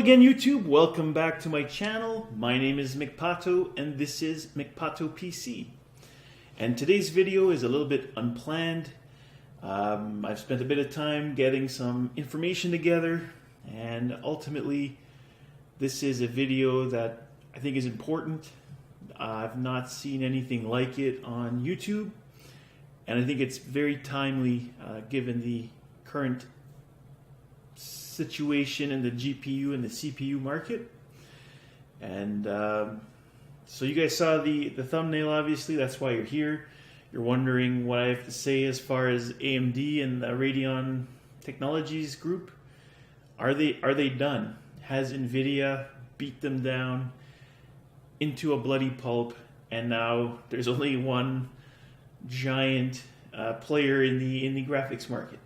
again, YouTube. Welcome back to my channel. My name is McPato and this is McPato PC. And today's video is a little bit unplanned. I've spent a bit of time getting some information together, and ultimately this is a video that I think is important. I've not seen anything like it on YouTube, and I think it's very timely given the current situation in the GPU and the CPU market. And so you guys saw the thumbnail, obviously. That's why you're here. You're wondering what I have to say as far as AMD and the Radeon Technologies group. Are they done? Has Nvidia beat them down into a bloody pulp, and now there's only one giant player in the graphics market?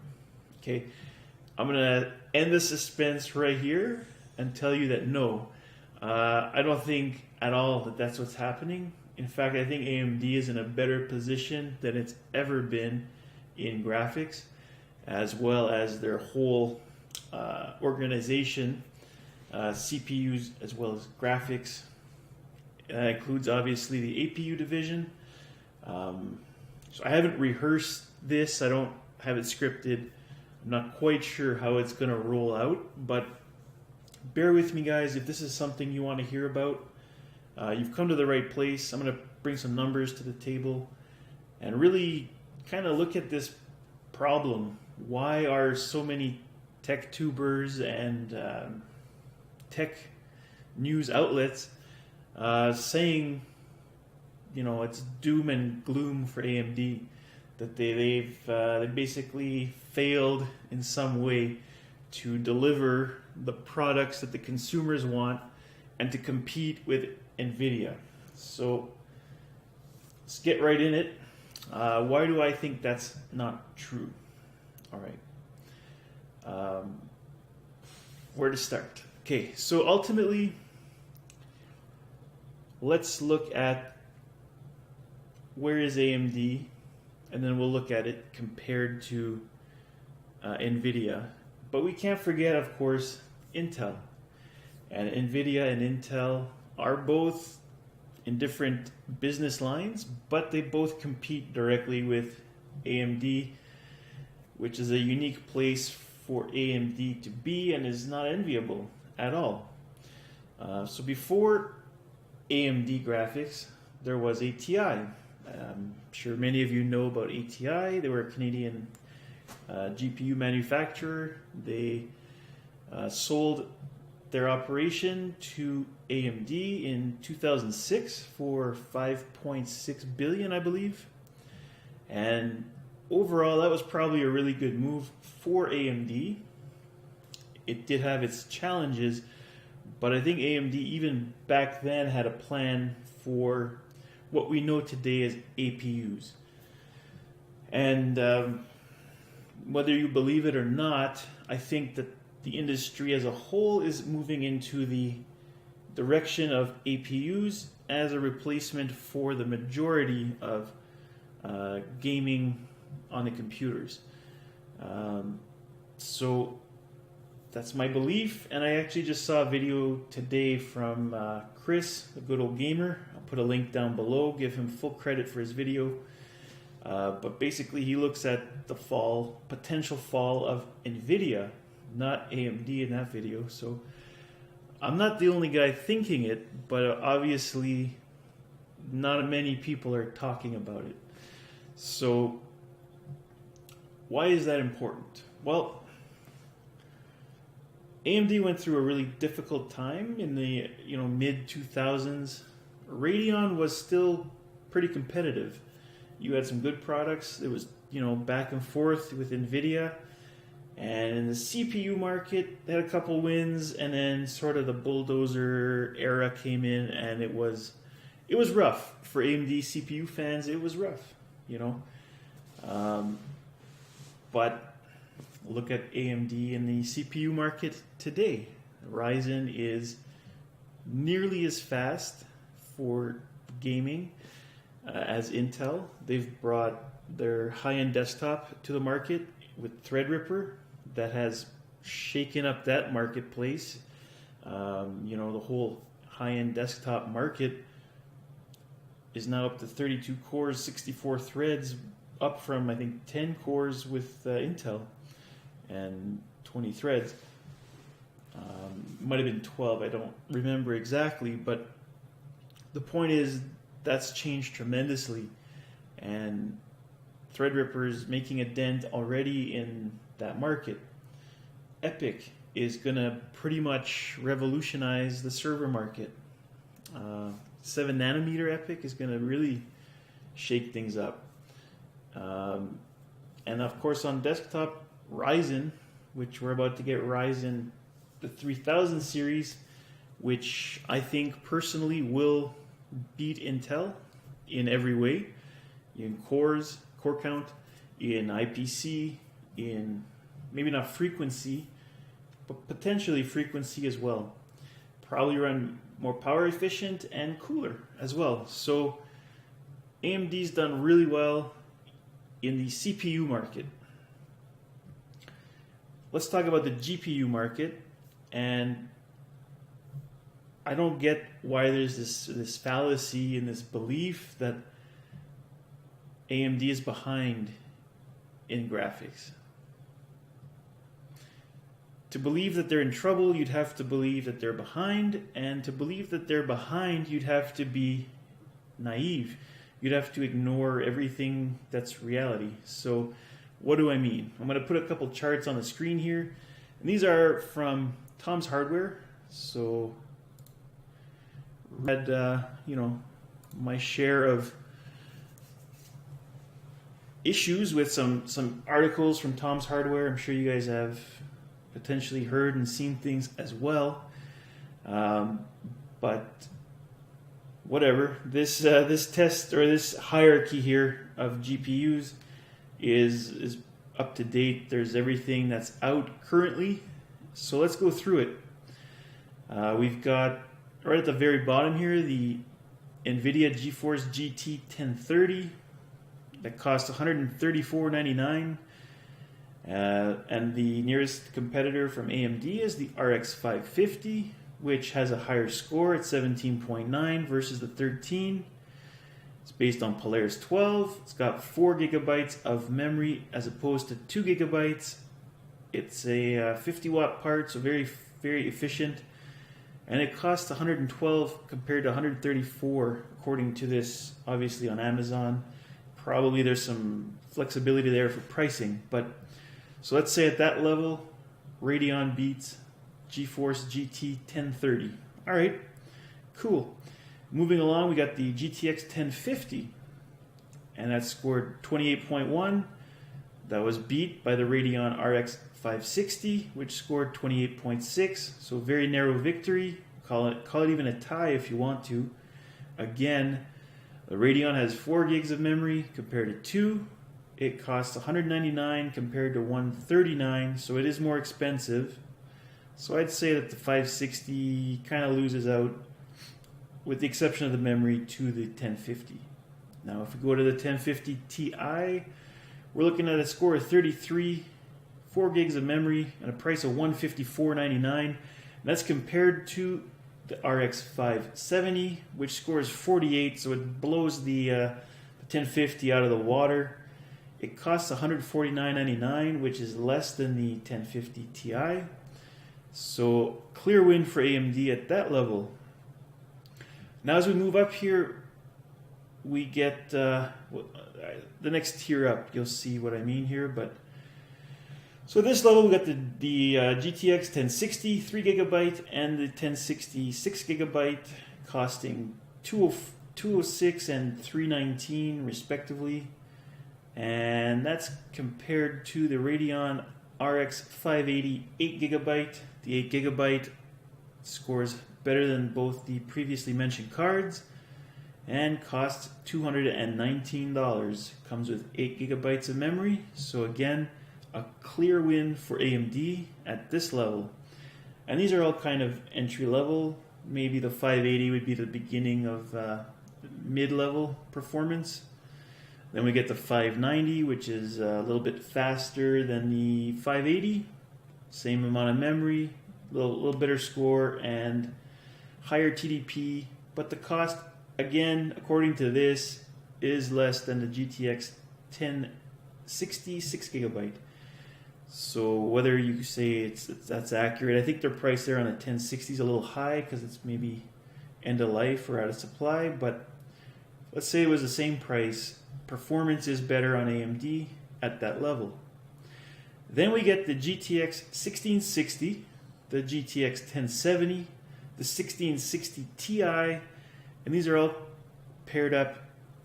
Okay, I'm gonna end the suspense right here and tell you that no, I don't think at all that that's what's happening. In fact, I think AMD is in a better position than it's ever been in graphics, as well as their whole organization, CPUs as well as graphics. That includes obviously the APU division. So I haven't rehearsed this. I don't have it scripted. I'm not quite sure how it's going to roll out, but bear with me, guys. If this is something you want to hear about, you've come to the right place. I'm going to bring some numbers to the table and really kind of look at this problem. Why are so many tech tubers and tech news outlets saying, you know, it's doom and gloom for AMD, that they've basically failed in some way to deliver the products that the consumers want and to compete with Nvidia. So let's get right in it. Why do I think that's not true? All right. Where to start? Okay, so ultimately, let's look at where is AMD, and then we'll look at it compared to Nvidia. But we can't forget, of course, Intel. And Nvidia and Intel are both in different business lines, but they both compete directly with AMD, which is a unique place for AMD to be and is not enviable at all. So before AMD graphics, there was ATI. I'm sure many of you know about ATI. They were a Canadian GPU manufacturer. They sold their operation to AMD in 2006 for $5.6 billion, I believe. And overall, that was probably a really good move for AMD. It did have its challenges, but I think AMD even back then had a plan for what we know today as APUs. And whether you believe it or not, I think that the industry as a whole is moving into the direction of APUs as a replacement for the majority of gaming on the computers. So that's my belief, and I actually just saw a video today from Chris, the good old gamer. I'll put a link down below, give him full credit for his video. But basically he looks at the potential fall of Nvidia, not AMD in that video. So I'm not the only guy thinking it, but obviously not many people are talking about it. So why is that important? Well, AMD went through a really difficult time in the mid 2000s. Radeon was still pretty competitive. You had some good products. It was back and forth with Nvidia, and in the CPU market they had a couple wins, and then sort of the bulldozer era came in, and it was rough for AMD CPU fans. It was rough, but look at AMD in the CPU market today. Ryzen is nearly as fast for gaming as Intel. They've brought their high-end desktop to the market with Threadripper that has shaken up that marketplace. The whole high-end desktop market is now up to 32 cores, 64 threads, up from, I think, 10 cores with Intel and 20 threads. Might have been 12, I don't remember exactly, but the point is that's changed tremendously, and Threadripper is making a dent already in that market. EPYC is going to pretty much revolutionize the server market. 7 nanometer EPYC is going to really shake things up. And of course on desktop, Ryzen, which we're about to get Ryzen, the 3000 series, which I think personally will beat Intel in every way, in cores, core count, in IPC, in maybe not frequency, but potentially frequency as well. Probably run more power efficient and cooler as well. So AMD's done really well in the CPU market. Let's talk about the GPU market, and I don't get why there's this fallacy and this belief that AMD is behind in graphics. To believe that they're in trouble, you'd have to believe that they're behind, and to believe that they're behind, you'd have to be naive. You'd have to ignore everything that's reality. So what do I mean? I'm going to put a couple charts on the screen here, and these are from Tom's Hardware. So read, my share of issues with some articles from Tom's Hardware. I'm sure you guys have potentially heard and seen things as well, but whatever. This test, or this hierarchy here of GPUs is up to date. There's everything that's out currently, so let's go through it. We've got right at the very bottom here the Nvidia GeForce GT 1030 that costs $134.99. And the nearest competitor from AMD is the RX 550, which has a higher score at 17.9 versus the 13. It's based on Polaris 12. It's got 4 gigabytes of memory as opposed to 2 gigabytes. It's a 50-watt part, so very, very efficient. And it costs $112 compared to $134, according to this, obviously on Amazon. Probably there's some flexibility there for pricing, but so let's say at that level, Radeon beats GeForce GT 1030. All right, cool. Moving along, we got the GTX 1050, and that scored 28.1. That was beat by the Radeon RX 560, which scored 28.6. So very narrow victory. Call it even a tie if you want to. Again, the Radeon has 4 gigs of memory compared to 2. It costs $199 compared to $139, so it is more expensive. So I'd say that the 560 kind of loses out, with the exception of the memory, to the 1050. Now, if we go to the 1050 Ti, we're looking at a score of 33, 4 gigs of memory, and a price of $154.99. And that's compared to the RX 570, which scores 48, so it blows the 1050 out of the water. It costs $149.99, which is less than the 1050 Ti. So clear win for AMD at that level. Now as we move up here, we get the next tier up. You'll see what I mean here. But so at this level, we got the GTX 1060 3 gigabyte and the 1060 6 gigabyte, costing $206 and $319 respectively. And that's compared to the Radeon RX 580 8 gigabyte. The 8 gigabyte scores better than both the previously mentioned cards and costs $219. Comes with 8 gigabytes of memory. So again, a clear win for AMD at this level. And these are all kind of entry level. Maybe the 580 would be the beginning of mid-level performance. Then we get the 590, which is a little bit faster than the 580. Same amount of memory, little better score and higher TDP, but the cost, again, according to this, is less than the GTX 1060 6GB. So whether you say that's accurate, I think their price there on the 1060 is a little high because it's maybe end of life or out of supply, but let's say it was the same price. Performance is better on AMD at that level. Then we get the GTX 1660, the GTX 1070, the 1660 Ti, and these are all paired up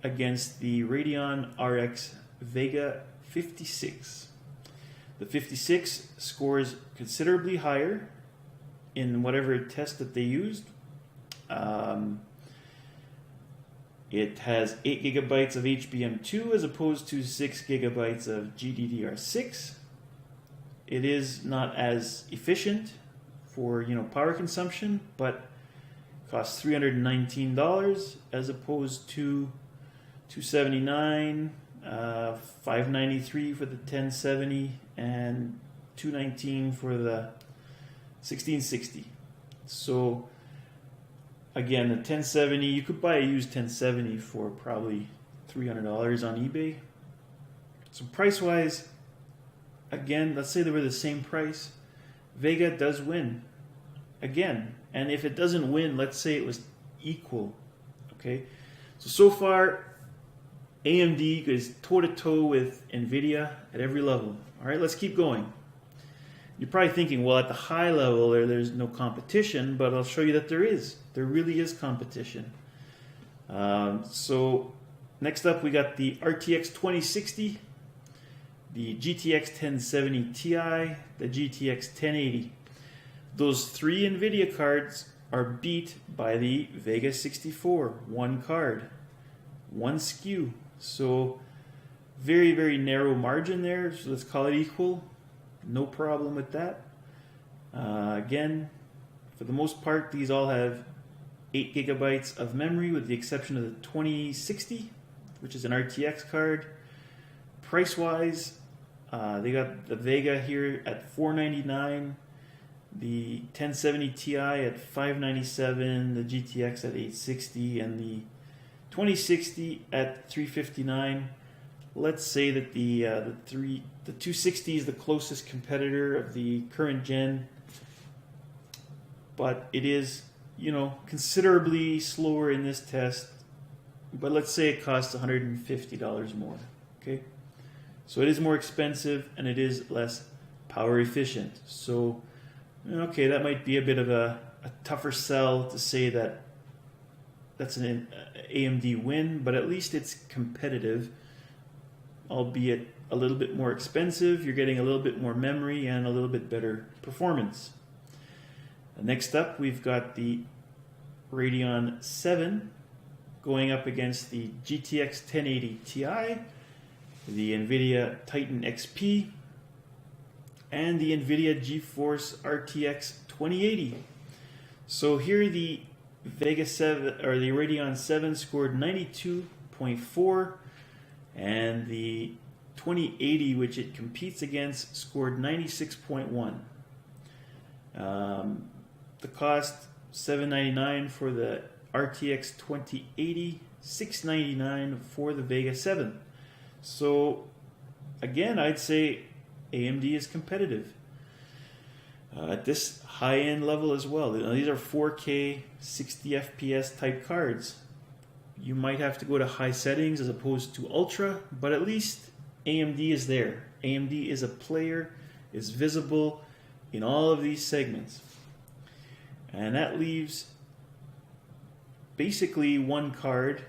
against the Radeon RX Vega 56. The 56 scores considerably higher in whatever test that they used. It has 8 gigabytes of HBM2 as opposed to 6 gigabytes of GDDR6. It is not as efficient for power consumption, but costs $319 as opposed to $279, $593 for the 1070, and $219 for the 1660. So again, the 1070, you could buy a used 1070 for probably $300 on eBay. So price-wise, again, let's say they were the same price, Vega does win. Again, and if it doesn't win, let's say it was equal. Okay, so far, AMD is toe-to-toe with Nvidia at every level. All right, let's keep going. You're probably thinking, well, at the high level, there's no competition, but I'll show you that there is. There really is competition. So next up, we got the RTX 2060, the GTX 1070 Ti, the GTX 1080. Those three NVIDIA cards are beat by the Vega 64, one card, one SKU. So very, very narrow margin there. So let's call it equal. No problem with that. Again, for the most part, these all have 8 gigabytes of memory with the exception of the 2060, which is an RTX card. Price-wise, they got the Vega here at $499, the 1070 Ti at $597, the GTX at $860, and the 2060 at $359. Let's say that the 260 is the closest competitor of the current gen, but it is considerably slower in this test. But let's say it costs $150 more. Okay, so it is more expensive and it is less power efficient. So okay, that might be a bit of a tougher sell to say that that's an AMD win, but at least it's competitive, albeit a little bit more expensive. You're getting a little bit more memory and a little bit better performance. Next up, we've got the Radeon 7 going up against the GTX 1080 Ti, the Nvidia Titan XP, and the Nvidia GeForce RTX 2080. So here the Vega 7 or the Radeon 7 scored 92.4, and the 2080, which it competes against, scored 96.1. The cost $799 for the RTX 2080, $699 for the Vega 7. So again, I'd say AMD is competitive at this high-end level as well. These are 4K 60 FPS type cards. You might have to go to high settings as opposed to ultra, but at least AMD is there. AMD is a player, is visible in all of these segments. And that leaves basically one card.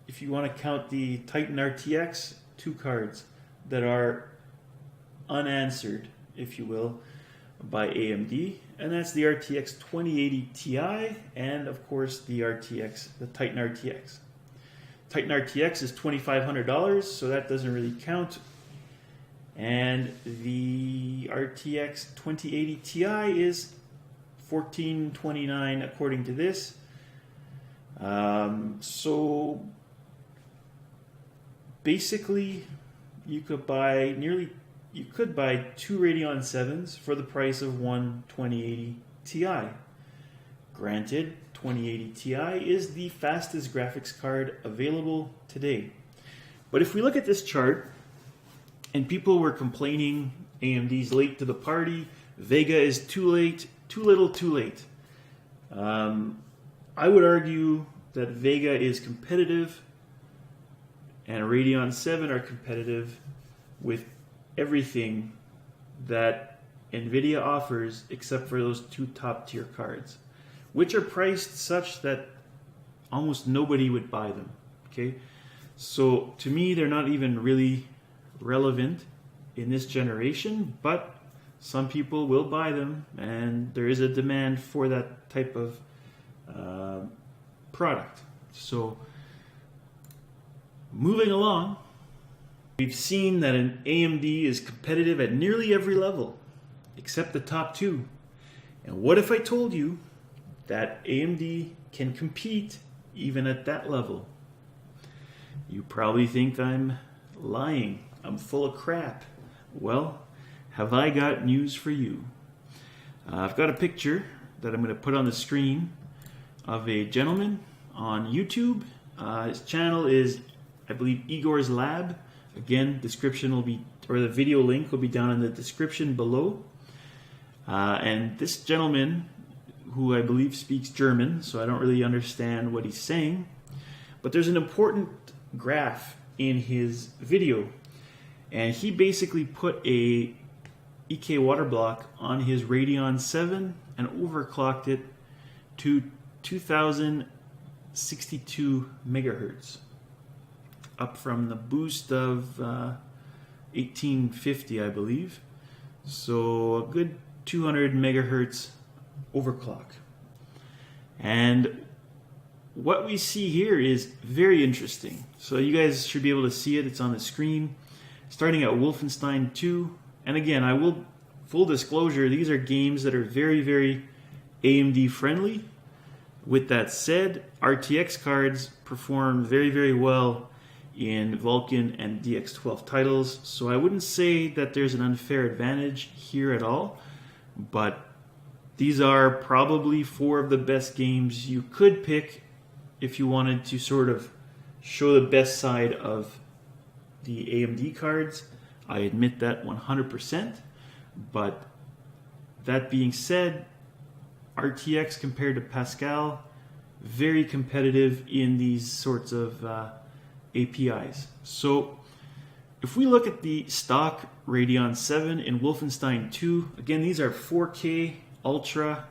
If you want to count the Titan RTX, two cards that are unanswered, if you will, by AMD, and that's the RTX 2080 Ti and of course the Titan RTX. Titan RTX is $2,500, so that doesn't really count. And the RTX 2080 Ti is $1,429 according to this. So basically, you could buy two Radeon 7s for the price of one 2080 Ti. Granted, 2080 Ti is the fastest graphics card available today. But if we look at this chart, and people were complaining AMD's late to the party, Vega is too late, too little, too late. I would argue that Vega is competitive and Radeon 7 are competitive with everything that Nvidia offers except for those two top tier cards, which are priced such that almost nobody would buy them. Okay, so to me they're not even really relevant in this generation, but some people will buy them and there is a demand for that type of product. So moving along, we've seen that an AMD is competitive at nearly every level except the top two. And what if I told you that AMD can compete even at that level? You probably think I'm lying. I'm full of crap. Well, have I got news for you? I've got a picture that I'm going to put on the screen of a gentleman on YouTube. His channel is, I believe, Igor's Lab. Again, description will be, or the video link will be down in the description below. And this gentleman, who I believe speaks German, so I don't really understand what he's saying, but there's an important graph in his video, and he basically put a EK water block on his Radeon 7 and overclocked it to 2062 megahertz, up from the boost of 1850, I believe. So a good 200 megahertz overclock. And what we see here is very interesting. So you guys should be able to see it. It's on the screen. Starting at Wolfenstein 2. And again, I will, full disclosure, these are games that are very, very AMD friendly. With that said, RTX cards perform very, very well in Vulkan and DX12 titles. So I wouldn't say that there's an unfair advantage here at all. But these are probably four of the best games you could pick if you wanted to sort of show the best side of the AMD cards. I admit that 100%. But that being said, RTX compared to Pascal, very competitive in these sorts of APIs. So if we look at the stock Radeon 7 in Wolfenstein 2, again, these are 4K Ultra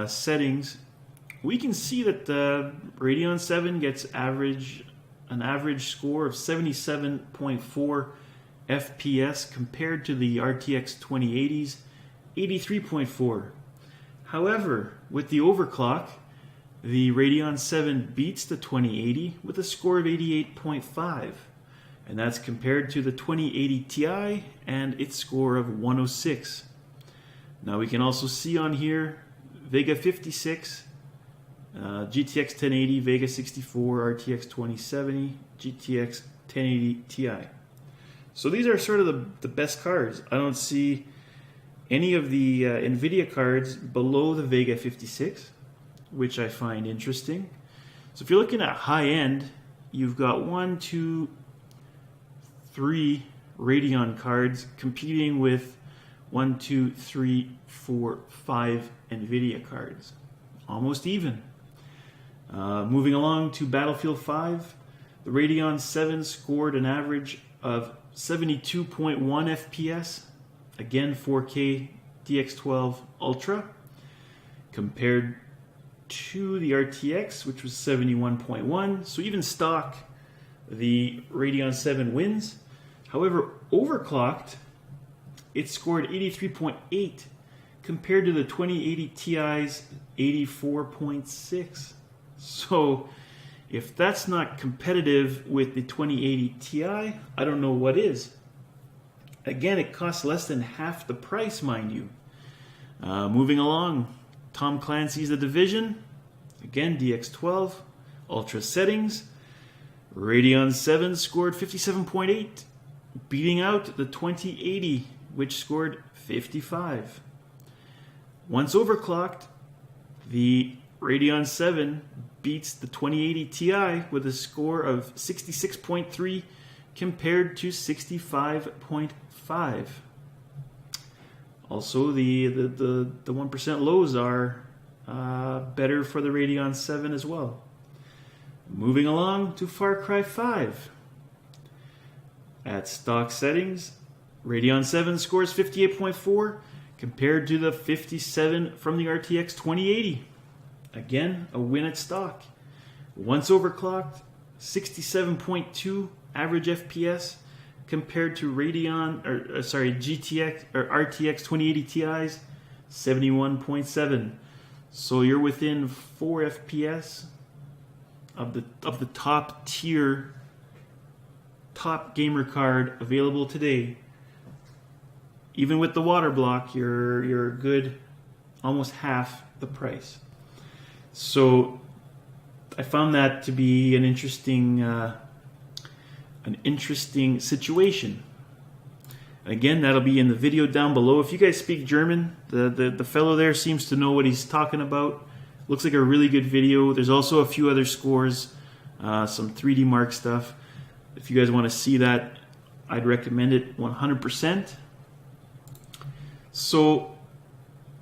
settings. We can see that the Radeon 7 gets an average score of 77.4 FPS compared to the RTX 2080's 83.4. However, with the overclock, the Radeon 7 beats the 2080 with a score of 88.5. And that's compared to the 2080 Ti and its score of 106. Now we can also see on here Vega 56, GTX 1080, Vega 64, RTX 2070, GTX 1080 Ti. So these are sort of the best cards. I don't see any of the Nvidia cards below the Vega 56, which I find interesting. So if you're looking at high end, you've got 1, 2, 3 Radeon cards competing with 1, 2, 3, 4, 5 Nvidia cards. Almost even. Moving along to Battlefield 5, the Radeon 7 scored an average of 72.1 FPS, again 4K DX12 Ultra, compared to the RTX, which was 71.1. So even stock, the Radeon 7 wins. However, overclocked, it scored 83.8 compared to the 2080 Ti's 84.6. So if that's not competitive with the 2080 Ti, I don't know what is. Again, it costs less than half the price, mind you. Moving along, Tom Clancy's The Division. Again, DX12, Ultra settings. Radeon 7 scored 57.8, beating out the 2080, which scored 55. Once overclocked, the Radeon 7 beats the 2080 Ti with a score of 66.3 compared to 65.5. Also, the 1% lows are better for the Radeon 7 as well. Moving along to Far Cry 5. At stock settings, Radeon 7 scores 58.4 compared to the 57 from the RTX 2080. Again, a win at stock. Once overclocked, 67.2 average FPS compared to GTX or RTX 2080 Ti's 71.7. So you're within 4 FPS of the top tier, top gamer card available today. Even with the water block, you're a good almost half the price. So I found that to be an interesting situation. And again, that'll be in the video down below. If you guys speak German, the fellow there seems to know what he's talking about. Looks like a really good video. There's also a few other scores, some 3D Mark stuff. If you guys want to see that, I'd recommend it 100%. So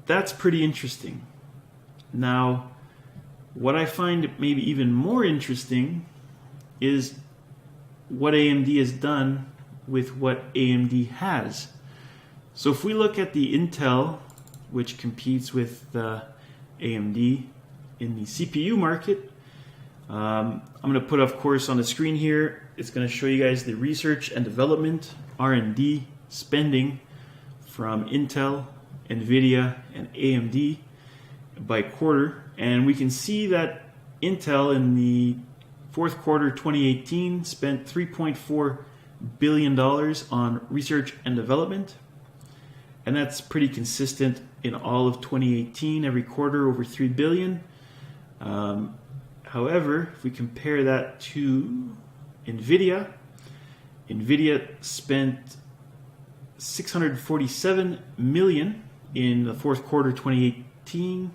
that's pretty interesting. Now, what I find maybe even more interesting is what AMD has done with what AMD has. So if we look at the Intel, which competes with AMD in the CPU market, I'm going to put, of course, on the screen here, it's going to show you guys the research and development, R&D spending from Intel, Nvidia, and AMD by quarter. And we can see that Intel in the fourth quarter 2018 spent $3.4 billion on research and development. And that's pretty consistent in all of 2018, every quarter over $3 billion. However, if we compare that to Nvidia spent $647 million in the fourth quarter 2018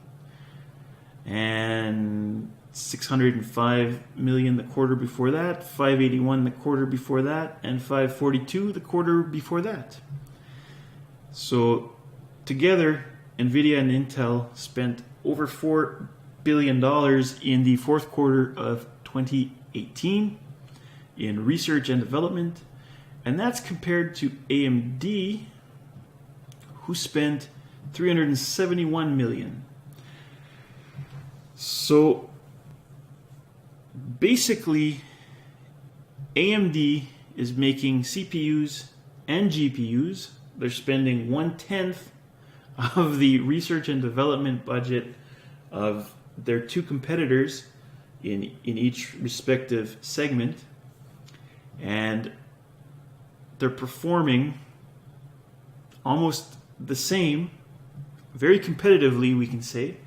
and $605 million the quarter before that, $581 the quarter before that, and $542 the quarter before that. So together, Nvidia and Intel spent over $4 billion in the fourth quarter of 2018 in research and development, and that's compared to AMD, who spent $371 million. So basically, AMD is making CPUs and GPUs. They're spending 1/10 of the research and development budget of their two competitors in each respective segment, and they're performing almost the same, very competitively, we can say,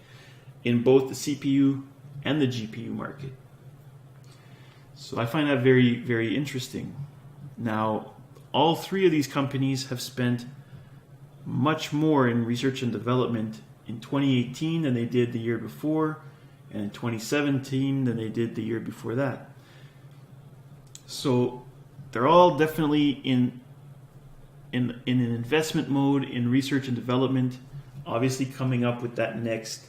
in both the CPU and the GPU market. So I find that very, very interesting. Now, all three of these companies have spent much more in research and development in 2018 than they did the year before, and in 2017 than they did the year before that. So they're all definitely in an investment mode in research and development, obviously coming up with that next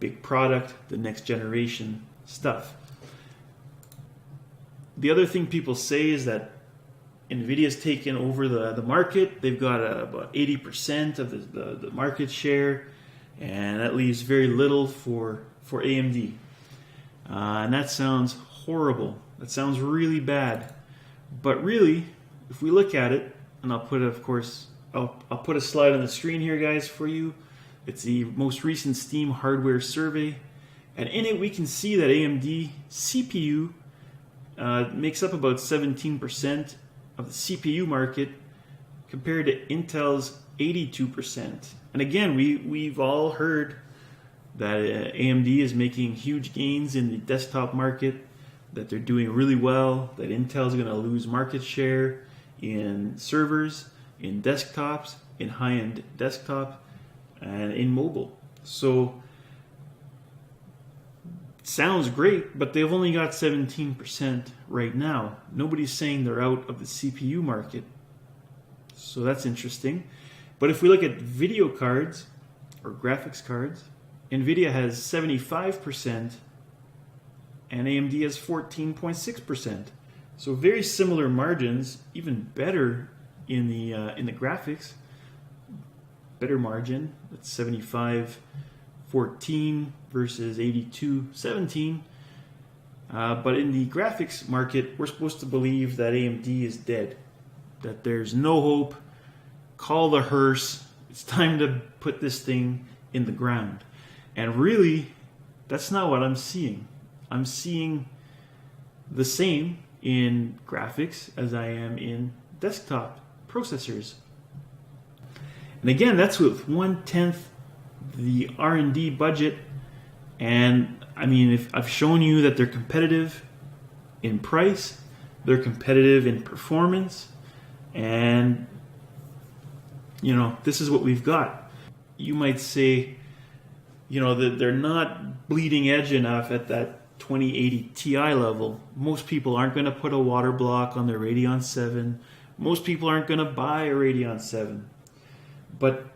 big product, the next generation stuff. The other thing people say is that Nvidia's taken over the market. They've got about 80% of the market share, and that leaves very little for AMD. And that sounds horrible. That sounds really bad. But really, if we look at it, and I'll put, of course, I'll put a slide on the screen here, guys, for you. It's the most recent Steam hardware survey, and in it we can see that AMD CPU makes up about 17% of the CPU market compared to Intel's 82%. And again, we've all heard that AMD is making huge gains in the desktop market, that they're doing really well, that Intel's going to lose market share in servers, in desktops, in high-end desktop, and in mobile. So sounds great, but they've only got 17% right now. Nobody's saying they're out of the CPU market. So that's interesting. But if we look at video cards or graphics cards, Nvidia has 75% and AMD has 14.6%. So very similar margins, even better in the graphics. Better margin. That's 75-14 versus 82-17. But in the graphics market, we're supposed to believe that AMD is dead, that there's no hope. Call the hearse. It's time to put this thing in the ground. And really, that's not what I'm seeing. I'm seeing the same in graphics as I am in desktop processors. And again, that's with 1/10 the R&D budget. And I mean, if I've shown you that they're competitive in price, they're competitive in performance, and you know, this is what we've got. You might say, you know, that they're not bleeding edge enough at that 2080 Ti level. Most people aren't going to put a water block on their Radeon 7. Most people aren't going to buy a Radeon 7. But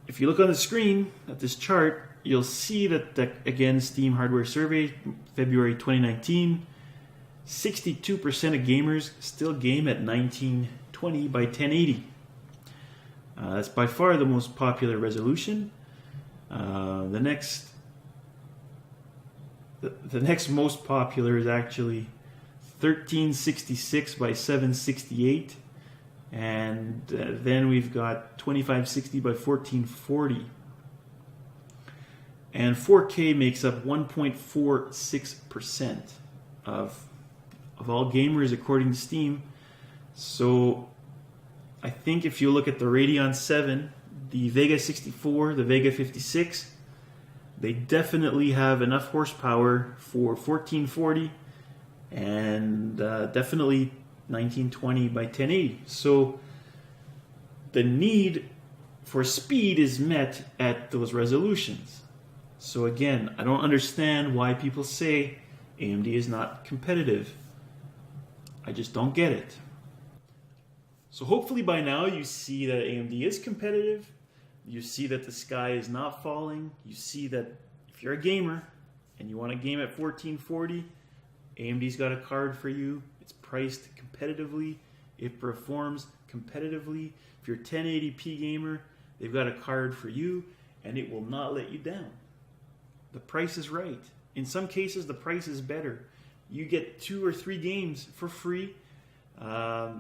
if you look on the screen at this chart, you'll see that, again, Steam Hardware Survey, February 2019, 62% of gamers still game at 1920 by 1080. That's by far the most popular resolution. The next most popular is actually 1366 by 768, and then we've got 2560 by 1440. And 4K makes up 1.46% of all gamers according to Steam. So I think if you look at the Radeon 7, the Vega 64, the Vega 56, they definitely have enough horsepower for 1440 and definitely 1920 by 1080. So the need for speed is met at those resolutions. So again, I don't understand why people say AMD is not competitive. I just don't get it. So hopefully by now you see that AMD is competitive. You see that the sky is not falling. You see that if you're a gamer and you want to game at 1440, AMD's got a card for you. It's priced competitively. It performs competitively. If you're a 1080p gamer, they've got a card for you, and it will not let you down. The price is right. In some cases, the price is better. You get 2 or 3 games for free. I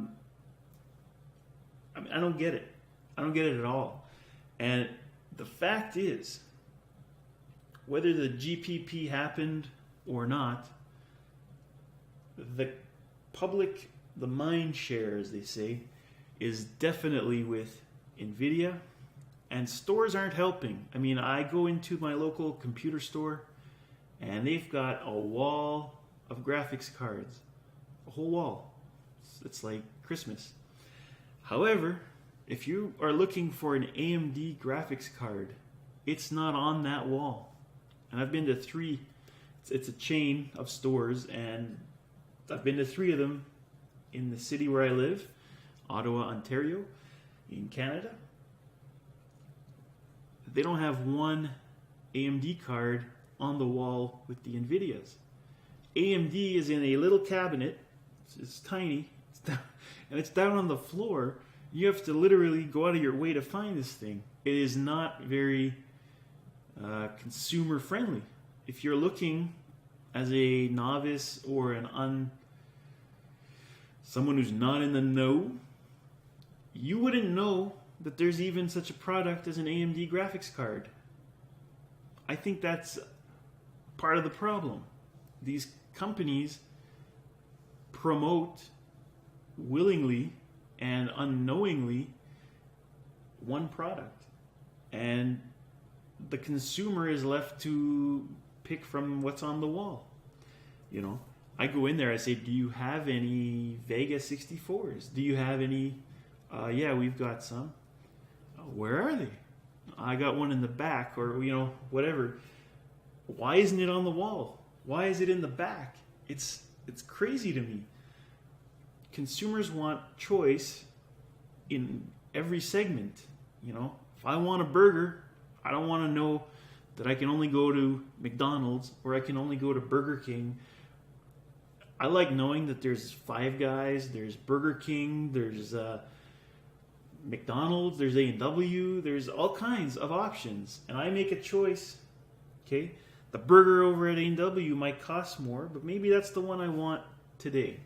don't get it. I don't get it at all. And the fact is, whether the GPP happened or not, the public, the mind share, as they say, is definitely with Nvidia, and stores aren't helping. I mean, I go into my local computer store, and they've got a wall of graphics cards, a whole wall. It's like Christmas. However, if you are looking for an AMD graphics card, it's not on that wall. And I've been to 3, it's a chain of stores, and I've been to 3 of them in the city where I live, Ottawa, Ontario, in Canada. They don't have one AMD card on the wall with the Nvidias. AMD is in a little cabinet. It's tiny, and it's down on the floor. You have to literally go out of your way to find this thing. It is not very consumer friendly. If you're looking as a novice or someone who's not in the know, you wouldn't know that there's even such a product as an AMD graphics card. I think that's part of the problem. These companies promote willingly and unknowingly one product, and the consumer is left to pick from what's on the wall. You know, I go in there, I say, do you have any Vega 64s? Do you have any? Yeah, we've got some. Where are they? I got one in the back, or whatever. Why isn't it on the wall? Why is it in the back? It's crazy to me. Consumers want choice in every segment. If I want a burger, I don't want to know that I can only go to McDonald's or I can only go to Burger King. I like knowing that there's Five Guys, there's Burger King, there's McDonald's, there's A&W, there's all kinds of options, and I make a choice. Okay, the burger over at A&W might cost more, but maybe that's the one I want today.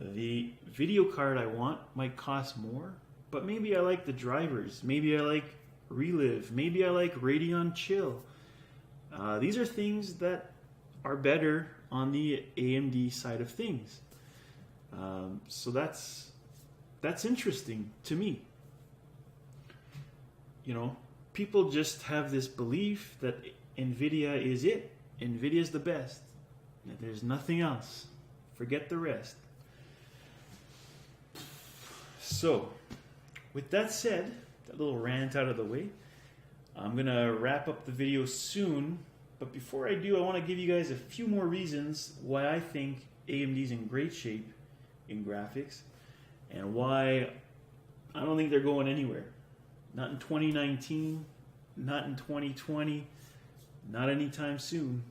The video card I want might cost more, but maybe I like the drivers. Maybe I like Relive. Maybe I like Radeon Chill. These are things that are better on the AMD side of things. So that's interesting to me. People just have this belief that Nvidia is it. Nvidia is the best. There's nothing else. Forget the rest. So, with that said, that little rant out of the way, I'm going to wrap up the video soon. But before I do, I want to give you guys a few more reasons why I think AMD's in great shape in graphics and why I don't think they're going anywhere. Not in 2019, not in 2020, not anytime soon.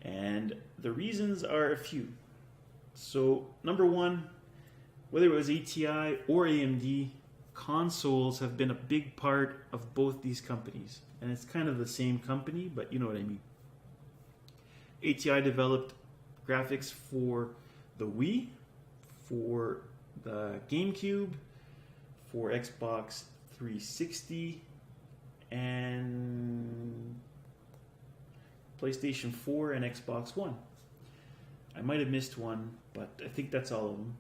And the reasons are a few. So, number one, whether it was ATI or AMD, consoles have been a big part of both these companies. And it's kind of the same company, but you know what I mean. ATI developed graphics for the Wii, for the GameCube, for Xbox 360, and PlayStation 4 and Xbox One. I might have missed one, but I think that's all of them.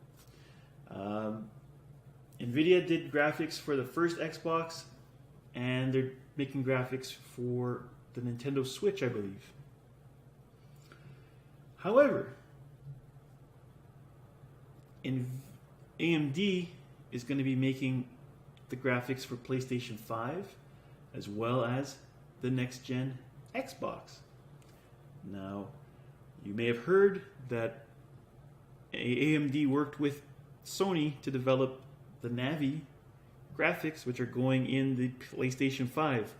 Nvidia did graphics for the first Xbox, and they're making graphics for the Nintendo Switch, I believe. However, AMD is going to be making the graphics for PlayStation 5 as well as the next gen Xbox. Now, you may have heard that AMD worked with Sony to develop the Navi graphics, which are going in the PlayStation 5.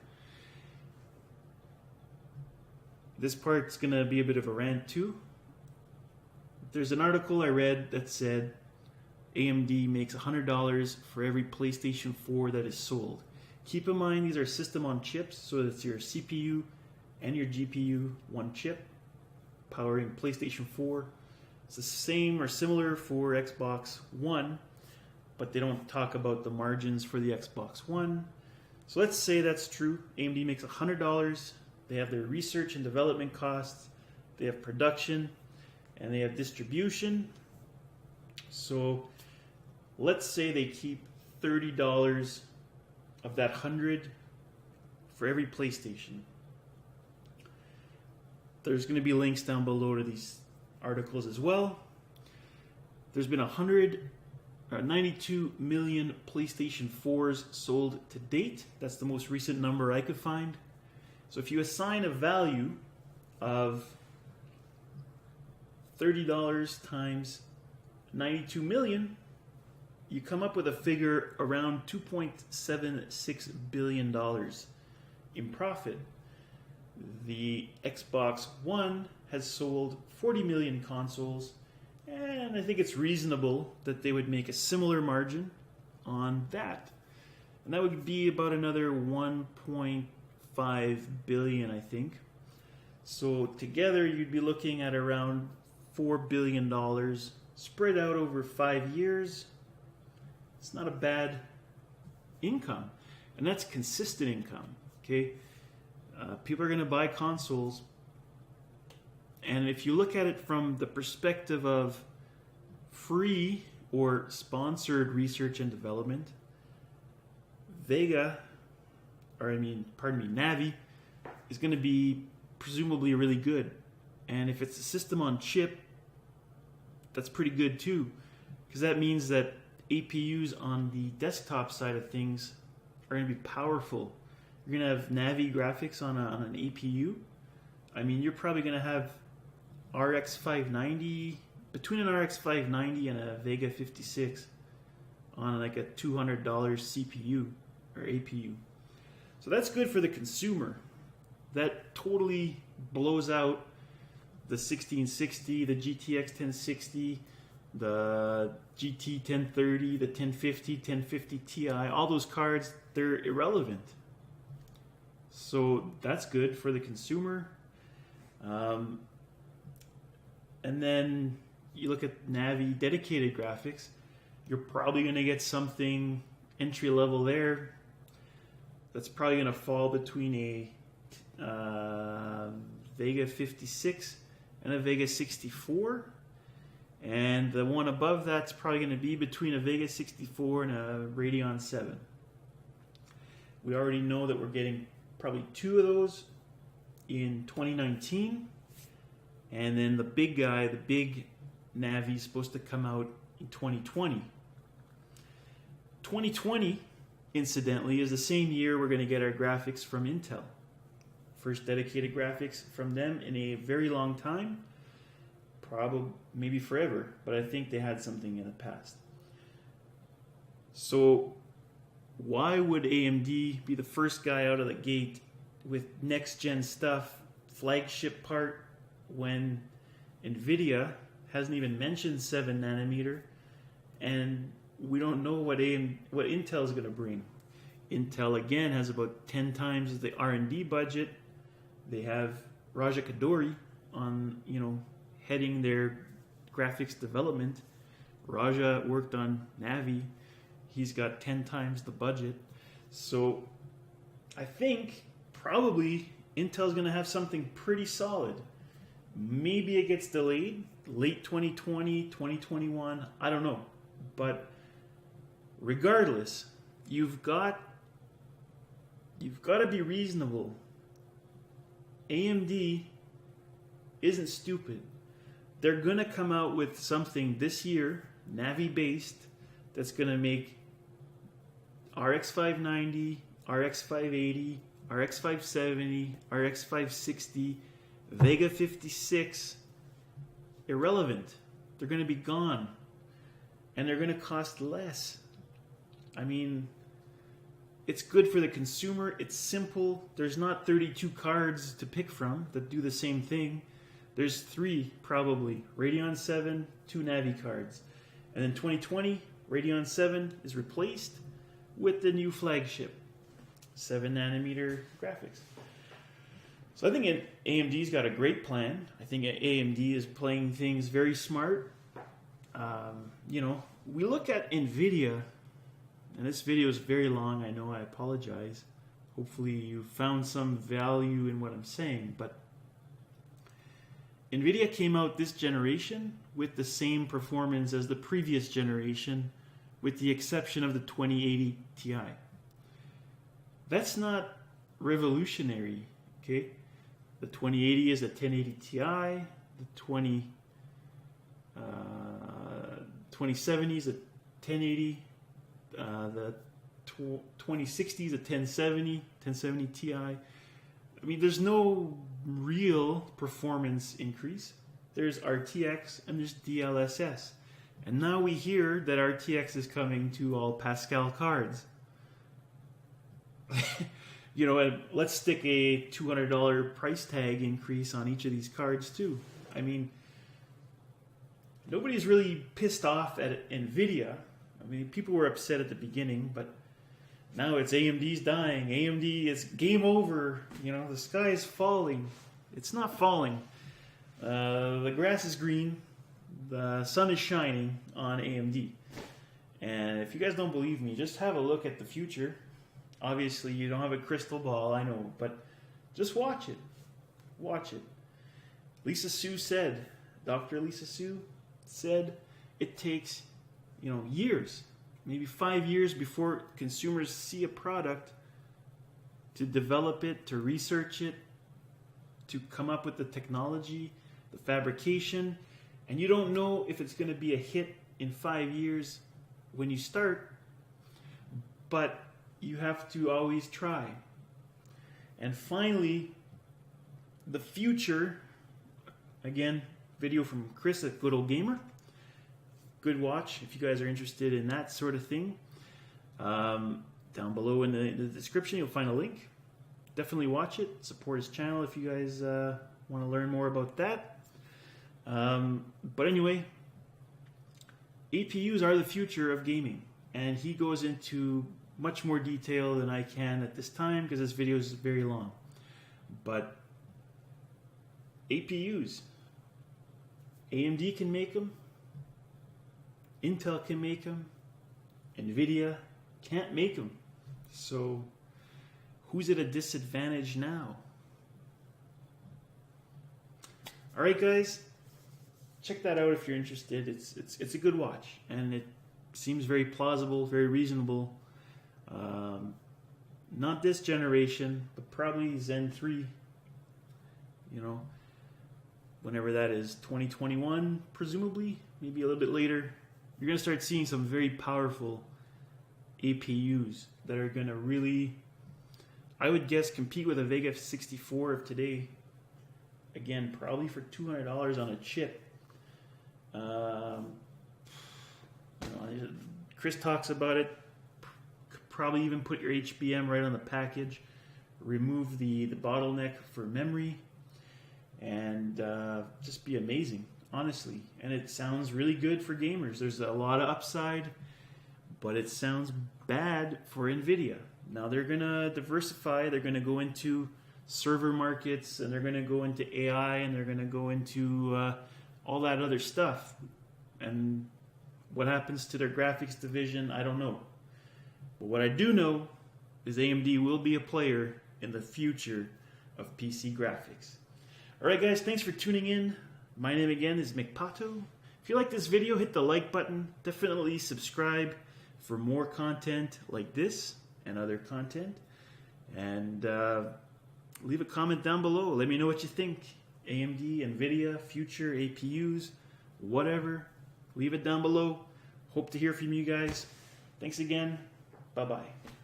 This part's going to be a bit of a rant too. There's an article I read that said AMD makes $100 for every PlayStation 4 that is sold. Keep in mind these are system on chips, so it's your CPU and your GPU, one chip, powering PlayStation 4. It's the same or similar for Xbox One, but they don't talk about the margins for the Xbox One. So let's say that's true. AMD makes $100. They have their research and development costs, they have production, and they have distribution. So let's say they keep $30 of that 100 for every PlayStation. There's going to be links down below to these articles as well. There's been 92 million PlayStation 4s sold to date. That's the most recent number I could find. So if you assign a value of $30 times 92 million, you come up with a figure around $2.76 billion in profit. The Xbox One has sold 40 million consoles, and I think it's reasonable that they would make a similar margin on that. And that would be about another 1.5 billion, I think. So together you'd be looking at around $4 billion spread out over 5 years. It's not a bad income. And that's consistent income, okay? People are going to buy consoles. And if you look at it from the perspective of free or sponsored research and development, Navi is going to be presumably really good. And if it's a system on chip, that's pretty good too, because that means that APUs on the desktop side of things are going to be powerful. you're going to have Navi graphics on an APU. I mean, you're probably going to have RX 590, between an RX 590 and a Vega 56 on like a $200 CPU or APU. So that's good for the consumer. That totally blows out the 1660, the GTX 1060, the GT 1030, the 1050, 1050 Ti. All those cards, they're irrelevant. So that's good for the consumer. And then you look at Navi dedicated graphics, you're probably going to get something entry level there. That's probably going to fall between a Vega 56 and a Vega 64. And the one above that's probably going to be between a Vega 64 and a Radeon 7. We already know that we're getting probably 2 of those in 2019. And then the big guy, the big Navi, is supposed to come out in 2020. 2020, incidentally, is the same year we're going to get our graphics from Intel. First dedicated graphics from them in a very long time. Probably, maybe forever, but I think they had something in the past. So why would AMD be the first guy out of the gate with next-gen stuff, flagship part, when Nvidia hasn't even mentioned 7 nanometer, and we don't know what Intel is going to bring? Intel again has about 10 times the R&D budget. They have Raja Kaduri on, heading their graphics development. Raja worked on Navi. He's got 10 times the budget. So I think probably Intel's going to have something pretty solid. Maybe it gets delayed, late 2020, 2021, I don't know. But regardless, you've got to be reasonable. AMD isn't stupid. They're going to come out with something this year, Navi based, that's going to make RX 590, RX 580, RX 570, RX 560, Vega 56 irrelevant. They're going to be gone. And they're going to cost less. I mean, it's good for the consumer. It's simple. There's not 32 cards to pick from that do the same thing. There's 3 probably. Radeon 7, 2 Navi cards. And then 2020, Radeon 7 is replaced with the new flagship, 7 nanometer graphics. So I think AMD's got a great plan. I think AMD is playing things very smart. We look at Nvidia, and this video is very long, I know, I apologize. Hopefully you found some value in what I'm saying, but Nvidia came out this generation with the same performance as the previous generation, with the exception of the 2080 Ti. That's not revolutionary, okay? The 2080 is a 1080 Ti, the 2070 is a 1080, the 2060 is a 1070 Ti. I mean, there's no real performance increase. There's RTX and there's DLSS. And now we hear that RTX is coming to all Pascal cards. And let's stick a $200 price tag increase on each of these cards too. I mean, nobody's really pissed off at Nvidia. I mean, people were upset at the beginning, but now it's AMD's dying. AMD is game over. The sky is falling. It's not falling. The grass is green. The sun is shining on AMD. And if you guys don't believe me, just have a look at the future. Obviously, you don't have a crystal ball, I know, but just watch it. Watch it. Dr. Lisa Su said it takes, years, maybe 5 years before consumers see a product to develop it, to research it, to come up with the technology, the fabrication, and you don't know if it's going to be a hit in 5 years when you start, but you have to always try. And finally, the future, again, video from Chris at Good Old Gamer. Good watch if you guys are interested in that sort of thing. Down below in the description, you'll find a link. Definitely watch it. Support his channel if you guys want to learn more about that. But anyway, APUs are the future of gaming. And he goes into much more detail than I can at this time because this video is very long. But APUs, AMD can make them, Intel can make them, Nvidia can't make them. So who's at a disadvantage now? All right, guys, check that out if you're interested. It's a good watch, and it seems very plausible, very reasonable. Not this generation, but probably Zen 3. You know, whenever that is, 2021, presumably, maybe a little bit later. You're going to start seeing some very powerful APUs that are going to really, I would guess, compete with a Vega 64 of today. Again, probably for $200 on a chip. Chris talks about it. Probably even put your HBM right on the package. Remove the bottleneck for memory. And just be amazing, honestly. And it sounds really good for gamers. There's a lot of upside, but it sounds bad for Nvidia. Now they're going to diversify. They're going to go into server markets, and they're going to go into AI, and they're going to go into all that other stuff. And what happens to their graphics division, I don't know. But what I do know is AMD will be a player in the future of PC graphics. Alright guys, thanks for tuning in. My name again is McPato. If you like this video, hit the like button. Definitely subscribe for more content like this and other content. And leave a comment down below. Let me know what you think. AMD, Nvidia, future, APUs, whatever. Leave it down below. Hope to hear from you guys. Thanks again. Bye-bye.